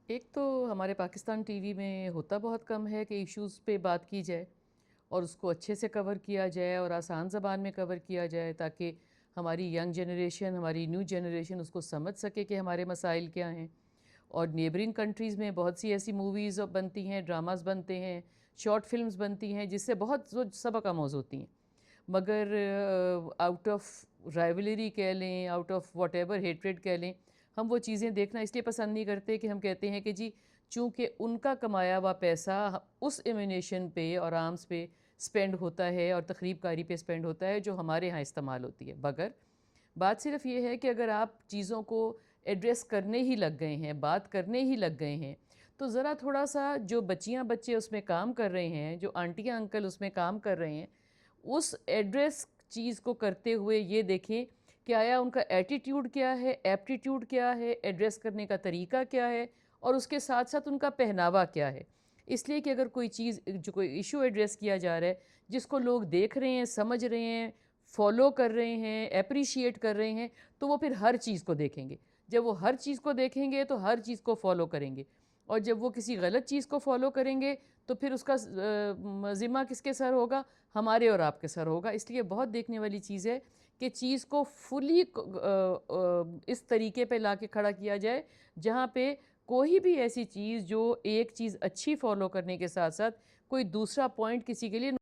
ایک تو ہمارے پاکستان ٹی وی میں ہوتا بہت کم ہے کہ ایشوز پہ بات کی جائے اور اس کو اچھے سے کور کیا جائے اور آسان زبان میں کور کیا جائے تاکہ ہماری ینگ جنریشن، ہماری نیو جنریشن اس کو سمجھ سکے کہ ہمارے مسائل کیا ہیں۔ اور نیبرنگ کنٹریز میں بہت سی ایسی موویز بنتی ہیں، ڈراماز بنتے ہیں، شارٹ فلمز بنتی ہیں جس سے بہت سبق آموز ہوتی ہیں، مگر آؤٹ آف رائیولری کہہ لیں، out of what ever hatred کہہ لیں، ہم وہ چیزیں دیکھنا اس لیے پسند نہیں کرتے کہ ہم کہتے ہیں کہ جی چونکہ ان کا کمایا ہوا پیسہ اس ایمونیشن پہ اور آرمز پہ سپینڈ ہوتا ہے اور تخریب کاری پہ سپینڈ ہوتا ہے جو ہمارے ہاں استعمال ہوتی ہے، مگر بات صرف یہ ہے کہ اگر آپ چیزوں کو ایڈریس کرنے ہی لگ گئے ہیں، بات کرنے ہی لگ گئے ہیں، تو ذرا تھوڑا سا جو بچیاں بچے اس میں کام کر رہے ہیں، جو آنٹیاں انکل اس میں کام کر رہے ہیں، اس ایڈریس چیز کو کرتے ہوئے یہ دیکھیں کہ آیا ان کا ایٹیٹیوڈ کیا ہے، ایپٹیٹیوڈ کیا ہے، ایڈریس کرنے کا طریقہ کیا ہے، اور اس کے ساتھ ساتھ ان کا پہناوا کیا ہے۔ اس لیے کہ اگر کوئی چیز، جو کوئی ایشو ایڈریس کیا جا رہا ہے جس کو لوگ دیکھ رہے ہیں، سمجھ رہے ہیں، فالو کر رہے ہیں، اپریشیٹ کر رہے ہیں، تو وہ پھر ہر چیز کو دیکھیں گے۔ جب وہ ہر چیز کو دیکھیں گے تو ہر چیز کو فالو کریں گے، اور جب وہ کسی غلط چیز کو فالو کریں گے تو پھر اس کا ذمہ کس کے سر ہوگا؟ ہمارے اور آپ کے سر ہوگا۔ اس لیے بہت دیکھنے والی چیز ہے کہ چیز کو فلی اس طریقے پہ لا کے کھڑا کیا جائے جہاں پہ کوئی بھی ایسی چیز جو ایک چیز اچھی فالو کرنے کے ساتھ ساتھ کوئی دوسرا پوائنٹ کسی کے لیے